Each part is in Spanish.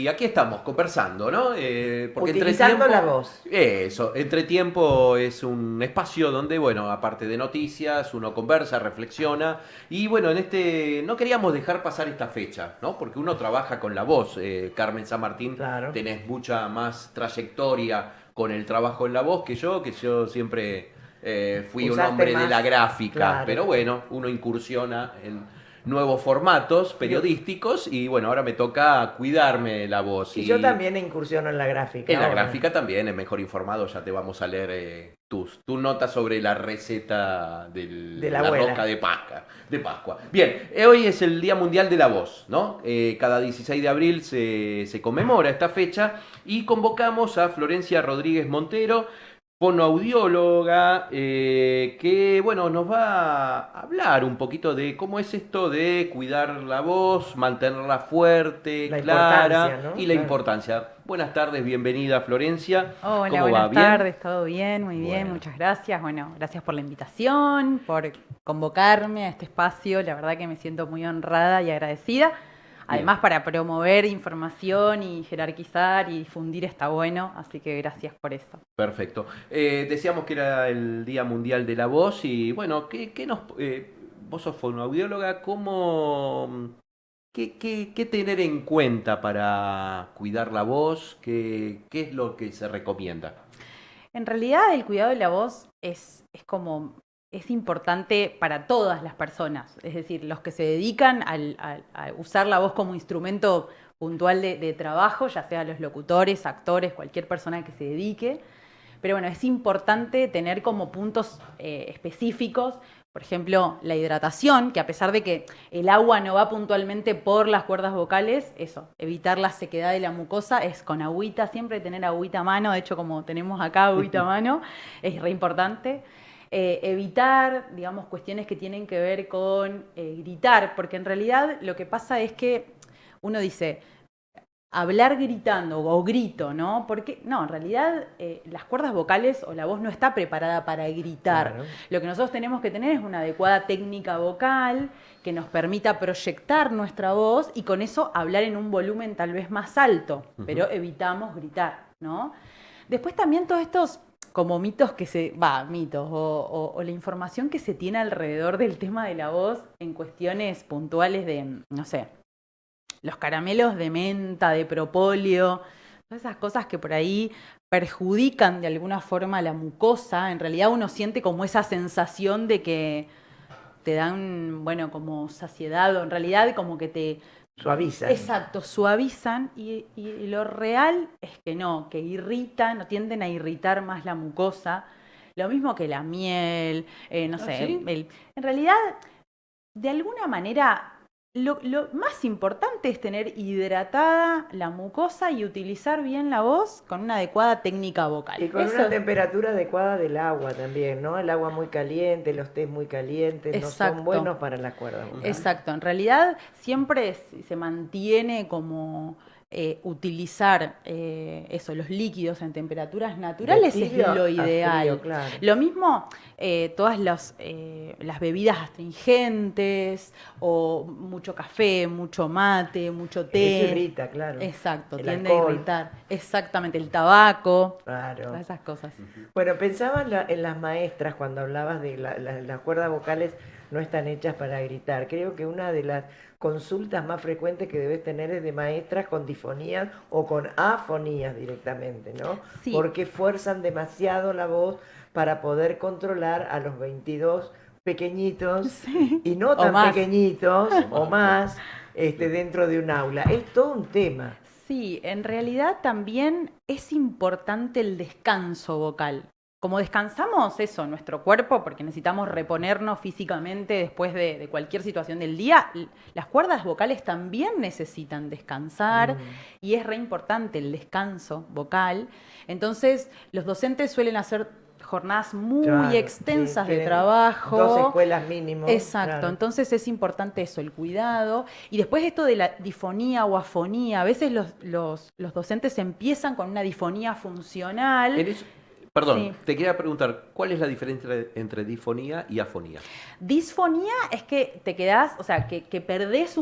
y aquí estamos conversando, ¿no? Porque Utilizando la voz. Eso, Entretiempo es un espacio donde, bueno, aparte de noticias, uno conversa, reflexiona. Y bueno, no queríamos dejar pasar esta fecha, ¿no? Porque uno trabaja con la voz. Carmen San Martín, Claro. tenés mucha más trayectoria con el trabajo en la voz que yo siempre fui un Usaste hombre de la más. gráfica. Claro. Pero bueno, uno incursiona en nuevos formatos periodísticos y bueno, ahora me toca cuidarme la voz Y yo también incursiono en la en gráfica la ahora. gráfica también, en Mejor Informado ya te vamos a leer tus notas sobre la receta de De la la abuela. rosca de Pascua. Bien, hoy es el Día Mundial de la Voz, ¿no? Cada 16 de abril se conmemora esta fecha y convocamos a Florencia Rodríguez Montero, fonoaudióloga, que bueno, nos va a hablar un poquito de cómo es esto de cuidar la voz, mantenerla fuerte, La importancia, clara y ¿no? la Claro. importancia. Buenas tardes, bienvenida Florencia. Hola, ¿Cómo va? buenas ¿Bien? tardes, todo bien, muy bien, Bueno, muchas gracias. Bueno, gracias por la invitación, por convocarme a este espacio, la verdad que me siento muy honrada y agradecida. bien. Además, para promover información y jerarquizar y difundir está bueno, así que gracias por eso. Perfecto. Decíamos que era el Día Mundial de la Voz y bueno, vos sos fonoaudióloga, ¿qué tener en cuenta para cuidar la voz? ¿Qué es lo que se recomienda? En realidad, el cuidado de la voz es importante para todas las personas, es decir, los que se dedican a usar la voz como instrumento puntual de trabajo, ya sea los locutores, actores, cualquier persona que se dedique. Pero bueno, es importante tener como puntos específicos, por ejemplo, la hidratación, que a pesar de que el agua no va puntualmente por las cuerdas vocales, eso, evitar la sequedad de la mucosa es con agüita, siempre tener agüita a mano, de hecho como tenemos acá agüita a mano, es re importante. Evitar, digamos, cuestiones que tienen que ver con gritar, porque en realidad lo que pasa es que uno dice, hablar gritando o grito, ¿no? Porque no, en realidad las cuerdas vocales o la voz no está preparada para gritar. Claro. Lo que nosotros tenemos que tener es una adecuada técnica vocal que nos permita proyectar nuestra voz y con eso hablar en un volumen tal vez más alto, pero evitamos gritar, ¿no? Después también todos estos como mitos mitos o la información que se tiene alrededor del tema de la voz en cuestiones puntuales de, no sé, los caramelos de menta, de propóleo, todas esas cosas que por ahí perjudican de alguna forma la mucosa. En realidad uno siente como esa sensación de que te dan, bueno, como saciedad, o en realidad como que te... Suavizan. Exacto, suavizan y lo real es que no, que irritan, o tienden a irritar más la mucosa. Lo mismo que la miel, no sé, ¿Sí? en realidad, de alguna manera, lo más importante es tener hidratada la mucosa y utilizar bien la voz con una adecuada técnica vocal. Y con una temperatura adecuada del agua también, ¿no? El agua muy caliente, los tés muy calientes, no son Exacto. buenos para las cuerdas vocales. Exacto, en realidad siempre se mantiene como utilizar los líquidos en temperaturas naturales De es tibio lo a ideal. frío, claro. Lo mismo todas las bebidas astringentes o mucho café, mucho mate, mucho té. Eso irrita, claro. Exacto, El tiende alcohol. a irritar. Exactamente, el tabaco, Claro. todas esas cosas. Bueno, pensaba en las maestras cuando hablabas de las cuerdas vocales no están hechas para gritar. Creo que una de las consultas más frecuentes que debes tener es de maestras con difonías o con afonías directamente, ¿no? Sí. Porque fuerzan demasiado la voz para poder controlar a los 22 pequeñitos Sí. y no O tan más. pequeñitos o más dentro de un aula. Es todo un tema. Sí, en realidad también es importante el descanso vocal. Como descansamos eso, nuestro cuerpo, porque necesitamos reponernos físicamente después de cualquier situación del día, las cuerdas vocales también necesitan descansar y es re importante el descanso vocal. Entonces, los docentes suelen hacer jornadas muy Claro, extensas sí, de tienen trabajo. 2 escuelas mínimo. Exacto, Claro. entonces es importante eso, el cuidado. Y después esto de la difonía o afonía, a veces los docentes empiezan con una difonía funcional. Perdón, Sí. te quería preguntar, ¿cuál es la diferencia entre difonía y afonía? Disfonía es que te quedás, o sea, que perdés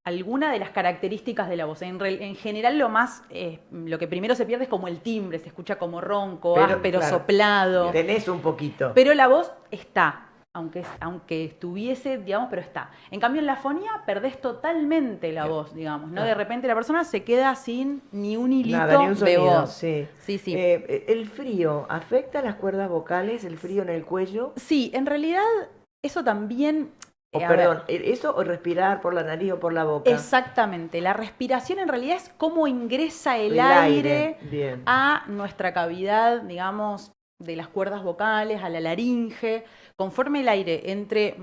alguna de las características de la voz. En general lo que primero se pierde es como el timbre, se escucha como ronco, áspero, claro, soplado. tenés un poquito. Pero la voz está, aunque estuviese, digamos, pero está. En cambio, en la fonía perdés totalmente la voz, digamos, ¿no? De repente la persona se queda sin ni un hilito Nada, ni un de sonido, voz. sí. Sí, sí. ¿El frío afecta las cuerdas vocales, el frío en el cuello? Sí, en realidad eso también... O a ver, perdón, ¿eso o respirar por la nariz o por la boca? exactamente. La respiración en realidad es cómo ingresa el aire Bien. a nuestra cavidad, digamos, de las cuerdas vocales, a la laringe. Conforme el aire entre,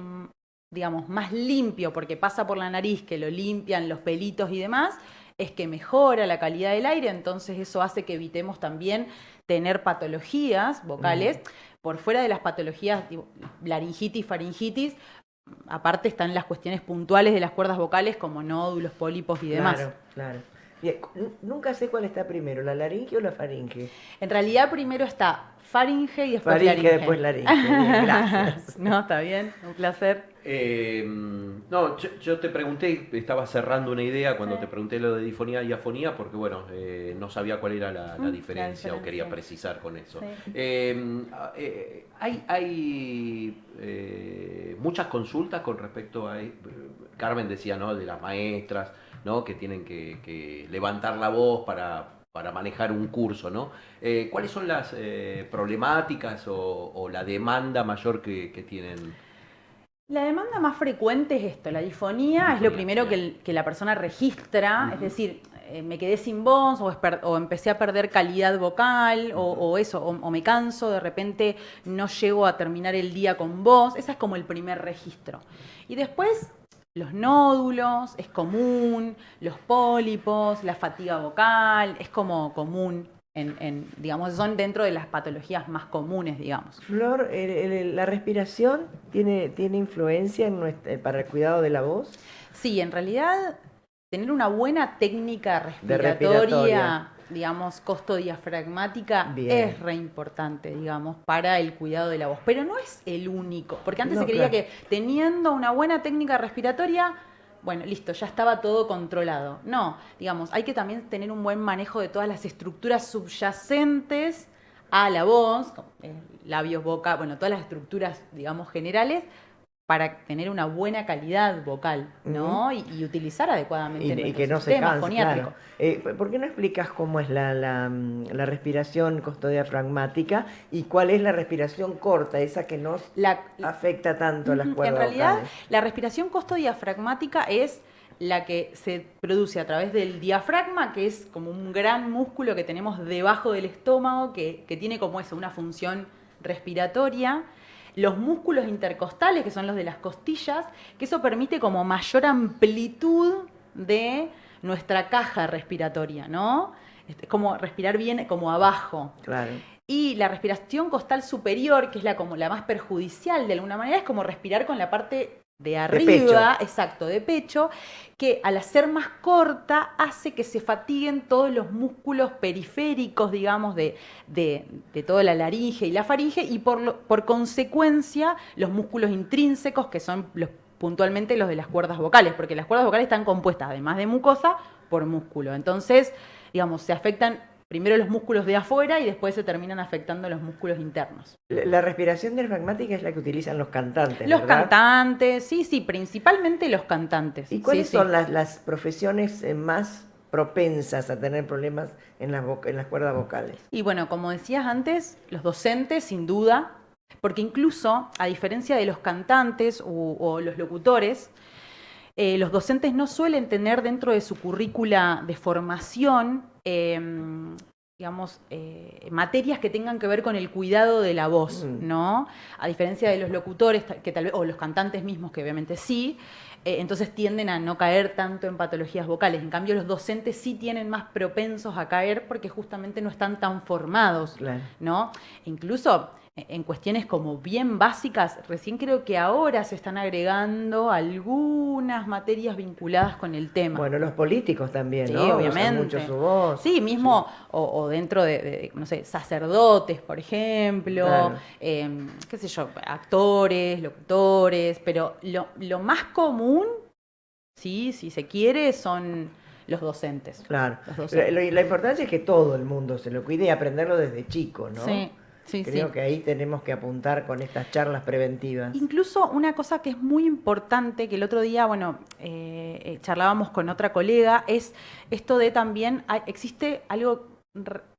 digamos, más limpio, porque pasa por la nariz, que lo limpian los pelitos y demás, es que mejora la calidad del aire, entonces eso hace que evitemos también tener patologías vocales. Por fuera de las patologías, tipo, laringitis, faringitis, aparte están las cuestiones puntuales de las cuerdas vocales como nódulos, pólipos y demás. Claro, claro. Bien, nunca sé cuál está primero, la laringe o la faringe. En realidad primero está faringe y después Faringe, laringe. después laringe. Bien, gracias. No, está bien, un placer. No, yo te pregunté, estaba cerrando una idea cuando Sí. te pregunté lo de difonía y afonía, porque bueno, no sabía cuál era la diferencia o quería precisar con eso. Sí. Hay muchas consultas con respecto a... Carmen decía, ¿no? De las maestras, ¿no? Que tienen que levantar la voz para manejar un curso, ¿no? ¿Cuáles son las problemáticas o la demanda mayor que tienen? La demanda más frecuente es esto, la difonía es lo primero que la persona registra, es decir, me quedé sin voz o empecé a perder calidad vocal o me canso, de repente no llego a terminar el día con voz, ese es como el primer registro. Y después los nódulos, es común, los pólipos, la fatiga vocal, es como común. Digamos, son dentro de las patologías más comunes, digamos. Flor, ¿la respiración tiene influencia para el cuidado de la voz? Sí, en realidad, tener una buena técnica respiratoria. respiratoria, digamos, costodiafragmática, Bien. es re importante, digamos, para el cuidado de la voz. Pero no es el único, porque antes No, se creía claro. que teniendo una buena técnica respiratoria, bueno, listo, ya estaba todo controlado. No, digamos, hay que también tener un buen manejo de todas las estructuras subyacentes a la voz, labios, boca, bueno, todas las estructuras, digamos, generales, para tener una buena calidad vocal, ¿no? Y utilizar adecuadamente Y nuestro que no se sistema canse, foniátrico. claro. ¿Por qué no explicas cómo es la respiración costodiafragmática y cuál es la respiración corta, esa que no afecta tanto a las cuerdas En realidad, vocales? la respiración costodiafragmática es la que se produce a través del diafragma, que es como un gran músculo que tenemos debajo del estómago, que tiene como eso, una función respiratoria. Los músculos intercostales, que son los de las costillas, que eso permite como mayor amplitud de nuestra caja respiratoria, ¿no? Es como respirar bien como abajo. Claro. Y la respiración costal superior, que es como la más perjudicial de alguna manera, es como respirar con la parte de arriba, exacto, de pecho, que al hacer más corta hace que se fatiguen todos los músculos periféricos, digamos, de toda la laringe y la faringe, y por consecuencia los músculos intrínsecos, que son puntualmente los de las cuerdas vocales, porque las cuerdas vocales están compuestas, además de mucosa, por músculo. Entonces, digamos, se afectan primero los músculos de afuera y después se terminan afectando los músculos internos. La respiración diafragmática es la que utilizan los cantantes, Los ¿verdad? cantantes, sí, principalmente los cantantes. ¿Y cuáles Sí, son sí. las profesiones más propensas a tener problemas en las cuerdas vocales? Y bueno, como decías antes, los docentes, sin duda, porque incluso, a diferencia de los cantantes o los locutores, los docentes no suelen tener dentro de su currícula de formación, digamos, materias que tengan que ver con el cuidado de la voz, ¿no? A diferencia de los locutores, que tal vez, o los cantantes mismos, que obviamente sí, entonces tienden a no caer tanto en patologías vocales. En cambio, los docentes sí tienen más propensos a caer porque justamente no están tan formados, Claro. ¿no? Incluso en cuestiones como bien básicas, recién creo que ahora se están agregando algunas materias vinculadas con el tema. Bueno, los políticos también, Sí, ¿no? Usan obviamente. mucho su voz. Sí, mismo, o dentro no sé, sacerdotes, por ejemplo, Claro. qué sé yo, actores, locutores, pero lo más común ¿sí? Si se quiere, son los docentes. Claro. Los docentes. La importancia es que todo el mundo se lo cuide y aprenderlo desde chico, ¿no? Sí, sí, Creo sí. que ahí tenemos que apuntar con estas charlas preventivas. Incluso una cosa que es muy importante, que el otro día, bueno, charlábamos con otra colega, es esto de también, existe algo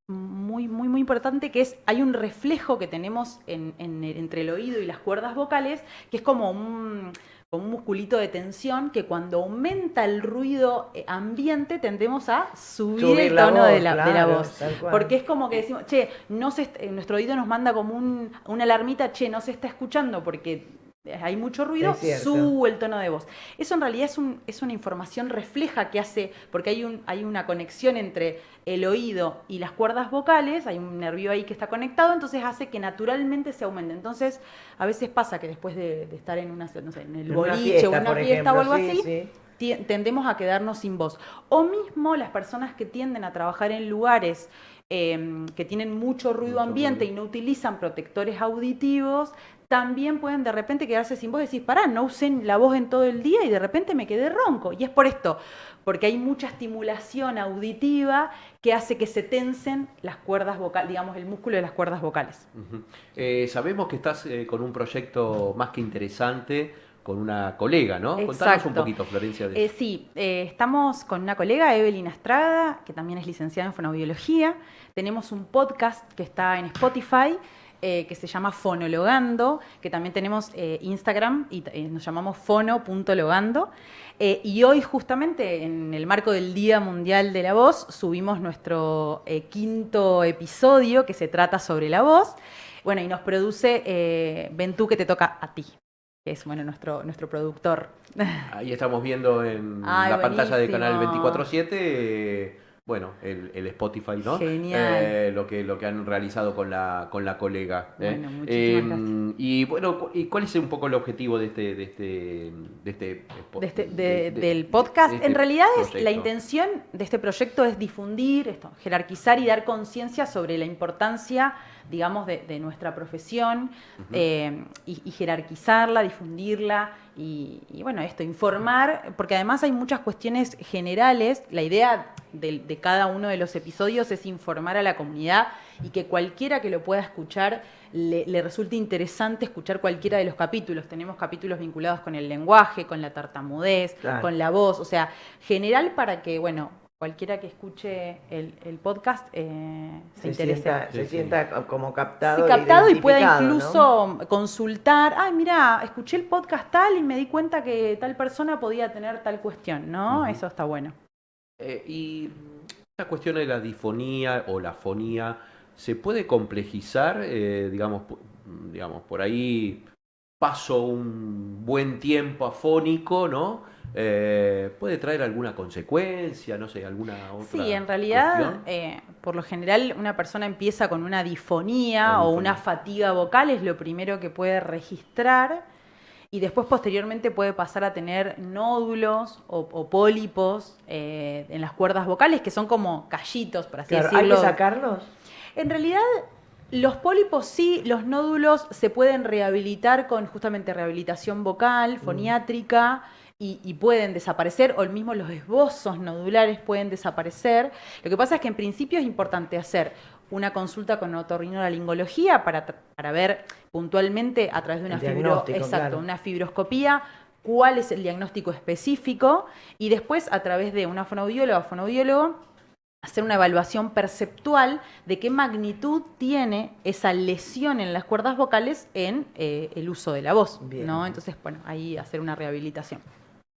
muy, muy, muy importante, que es, hay un reflejo que tenemos entre el oído y las cuerdas vocales, que es como un musculito de tensión, que cuando aumenta el ruido ambiente tendemos a subir el la tono voz, de la claro, voz. tal cual. Porque es como que decimos, che, nuestro oído nos manda como una alarmita, che, no se está escuchando porque hay mucho ruido, Es cierto. sube el tono de voz. Eso en realidad es una información refleja que hace, porque hay una conexión entre el oído y las cuerdas vocales, hay un nervio ahí que está conectado, entonces hace que naturalmente se aumente. Entonces, a veces pasa que después de estar en no sé, en el En una boliche fiesta, o en una por fiesta ejemplo, o algo sí, así, sí. tendemos a quedarnos sin voz. O mismo las personas que tienden a trabajar en lugares que tienen mucho ruido ambiente y no utilizan protectores auditivos, también pueden de repente quedarse sin voz y decir, pará, no usen la voz en todo el día y de repente me quedé ronco. Y es por esto, porque hay mucha estimulación auditiva que hace que se tensen las cuerdas vocales, digamos, el músculo de las cuerdas vocales. Sabemos que estás con un proyecto más que interesante con una colega, ¿no? Exacto. Contanos un poquito, Florencia, de eso. Sí, estamos con una colega, Evelyn Estrada, que también es licenciada en fonoaudiología. Tenemos un podcast que está en Spotify, que se llama Fonologando, que también tenemos Instagram y nos llamamos fono.logando. Y hoy justamente en el marco del Día Mundial de la Voz subimos nuestro 5º episodio que se trata sobre la voz. Bueno, y nos produce Ventú, que te toca a ti, que es bueno, nuestro productor. Ahí estamos viendo en Ay, la pantalla de buenísimo. Canal 24/7, bueno, el Spotify, ¿no? Genial. Lo que han realizado con la colega. Bueno, muchísimas gracias. Y bueno, ¿y cuál es un poco el objetivo del podcast? En realidad proyecto? la intención de este proyecto es difundir esto, jerarquizar y dar conciencia sobre la importancia, digamos, de nuestra profesión, y jerarquizarla, difundirla y bueno, esto, informar, porque además hay muchas cuestiones generales. La idea de cada uno de los episodios es informar a la comunidad y que cualquiera que lo pueda escuchar le resulte interesante escuchar cualquiera de los capítulos. Tenemos capítulos vinculados con el lenguaje, con la tartamudez, Claro. con la voz, o sea, general para que, bueno, cualquiera que escuche el podcast se interese. Se sienta como captado. Sí, captado y pueda identificado, incluso consultar, ay, mira, escuché el podcast tal y me di cuenta que tal persona podía tener tal cuestión, ¿no? Eso está bueno. Y esta cuestión de la difonía o la fonía, ¿se puede complejizar? Digamos, por ahí paso un buen tiempo afónico, ¿no? ¿Puede traer alguna consecuencia? No sé, alguna otra Sí, en realidad, cuestión? por lo general, una persona empieza con una difonía o una fatiga vocal, es lo primero que puede registrar, y después posteriormente puede pasar a tener nódulos o pólipos en las cuerdas vocales, que son como callitos, por así Claro, decirlo. ¿hay que sacarlos? En realidad, los pólipos sí, los nódulos se pueden rehabilitar con justamente rehabilitación vocal, foniátrica, y pueden desaparecer, o mismo los esbozos nodulares pueden desaparecer. Lo que pasa es que en principio es importante hacer una consulta con otorrinolaringología para ver puntualmente a través de una Claro. una fibroscopía cuál es el diagnóstico específico, y después a través de una fonoaudióloga o fonoaudiólogo hacer una evaluación perceptual de qué magnitud tiene esa lesión en las cuerdas vocales en el uso de la voz, ¿no? Entonces, bueno, ahí hacer una rehabilitación.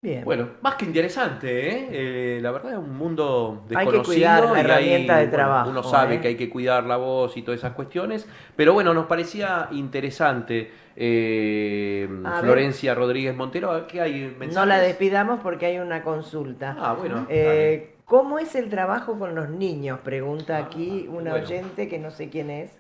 Bien. Bueno, más que interesante, ¿eh? La verdad es un mundo Hay desconocido. que cuidar la y herramienta de bueno, trabajo. uno sabe que hay que cuidar la voz y todas esas cuestiones, pero bueno, nos parecía interesante. Florencia Rodríguez Montero, ¿qué hay? ¿Mensajes? No la despidamos porque hay una consulta. Ah, bueno. Dale. ¿Cómo es el trabajo con los niños? Pregunta aquí una bueno. oyente que no sé quién es.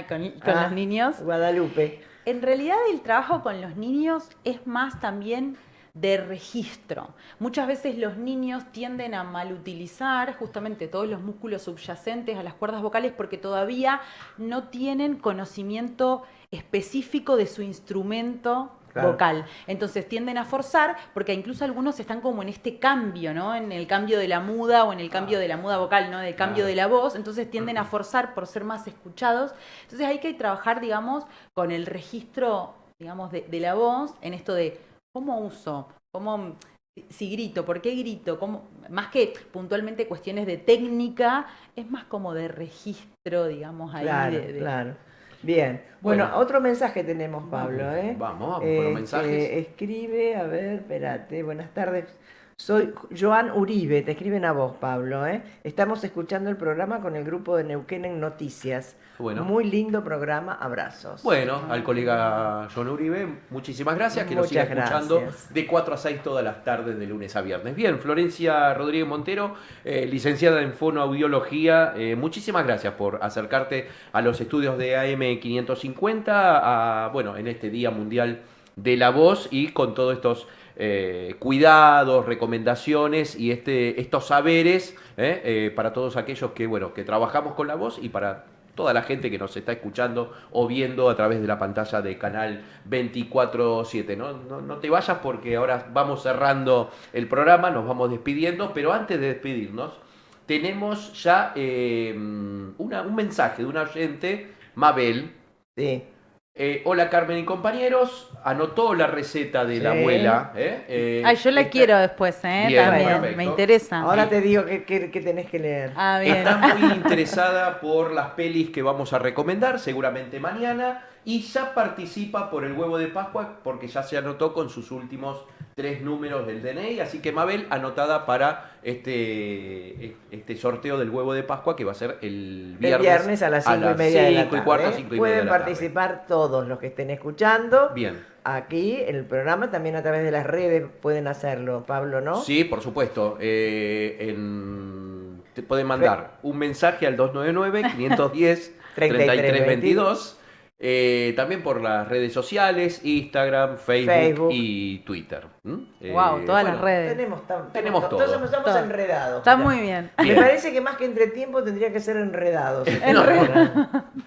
Con los niños. Guadalupe. En realidad el trabajo con los niños es más también de registro. Muchas veces los niños tienden a malutilizar justamente todos los músculos subyacentes a las cuerdas vocales porque todavía no tienen conocimiento específico de su instrumento Claro. vocal. Entonces tienden a forzar, porque incluso algunos están como en este cambio, ¿no? En el cambio de la muda o en el cambio de la muda vocal, ¿no? Del cambio Claro. de la voz, entonces tienden a forzar por ser más escuchados. Entonces hay que trabajar, digamos, con el registro, digamos, de la voz, en esto de cómo uso, cómo... Si grito, ¿por qué grito? Más que puntualmente cuestiones de técnica, es más como de registro, digamos, ahí. Claro, claro. Bien. Bueno, Bueno. otro mensaje tenemos, Pablo, ¿eh? Vamos con los mensajes. Escribe, a ver, espérate, buenas tardes. Soy Joan Uribe, te escriben a vos, Pablo, ¿eh? Estamos escuchando el programa con el grupo de Neuquén en Noticias. Bueno. Muy lindo programa, abrazos. Bueno, al colega John Uribe, muchísimas gracias, que nos siga Muchas escuchando gracias. de 4 a 6 todas las tardes, de lunes a viernes. Bien, Florencia Rodríguez Montero, licenciada en fonoaudiología, muchísimas gracias por acercarte a los estudios de AM 550, bueno, en este Día Mundial de la Voz y con todos estos cuidados, recomendaciones y estos saberes para todos aquellos que, bueno, que trabajamos con la voz y para toda la gente que nos está escuchando o viendo a través de la pantalla de Canal 24/7. No te vayas porque ahora vamos cerrando el programa, nos vamos despidiendo, pero antes de despedirnos tenemos ya un mensaje de una oyente, Mabel. Sí. Hola Carmen y compañeros, anotó la receta de la Sí. abuela. Ay, yo la Esta- quiero después, Bien, también, perfecto. me interesa. Ahora te digo que tenés que leer. Ah, bien. Está muy interesada por las pelis que vamos a recomendar, seguramente mañana, y ya participa por el huevo de Pascua porque ya se anotó con sus últimos 3 números del DNI, así que Mabel anotada para este sorteo del huevo de Pascua que va a ser el El viernes a las 5:30 de la 5 y tarde. cuarto, 5:30 de Pueden la tarde. participar todos los que estén escuchando. Bien. Aquí en el programa, también a través de las redes pueden hacerlo, Pablo, ¿no? Sí, por supuesto. Te pueden mandar un mensaje al 299-510-3322. También por las redes sociales, Instagram, Facebook. Y Twitter. Wow, todas las redes. Tenemos todo. Entonces estamos Todo. enredados. Está ya. muy bien. Me Bien. parece que más que entretiempo tendría que ser enredados.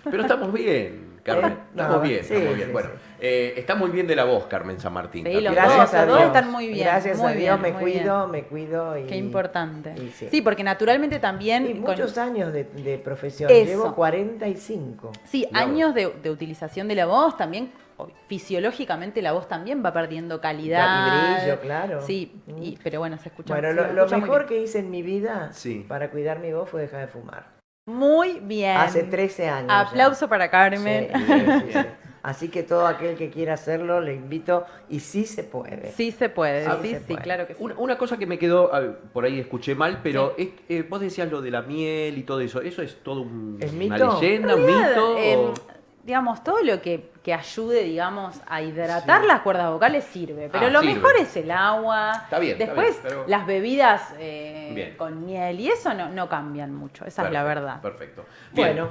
Pero estamos bien, Carmen. No, Estamos bien, sí, estamos bien. sí, Bueno, sí. está muy bien de la voz, Carmen San Martín. Sí, también. los Gracias a los dos Dios. están muy bien. Gracias muy a Dios, bien, me muy bien. cuido. Y, Qué importante. y Sí, porque naturalmente también... Y con- muchos años de profesión. Eso. Llevo 45. Sí, No. años de utilización de la voz también, fisiológicamente la voz también va perdiendo calidad. Y brillo, claro. Sí, Mm. pero bueno, se escucha. Bueno, se lo escucha muy mejor bien. que hice en mi vida Sí. para cuidar mi voz fue dejar de fumar. Muy bien. Hace 13 años. ya. Aplauso para Carmen. Sí, sí. Así que todo aquel que quiera hacerlo, le invito. Y sí se puede. Sí se puede, Sí sí, se sí, puede. claro que sí. Una cosa que me quedó, por ahí escuché mal, pero vos decías lo de la miel y todo eso. ¿Eso es todo ¿Es una mito? leyenda, un En realidad, mito? digamos, todo lo que ayude, digamos, a hidratar Sí. las cuerdas vocales sirve. Pero lo sirve. mejor es el agua. Está bien, está Después, bien, pero- las bebidas Bien. con miel y eso no cambian mucho. Esa es la Perfecto, verdad. Perfecto. Bien. Bueno.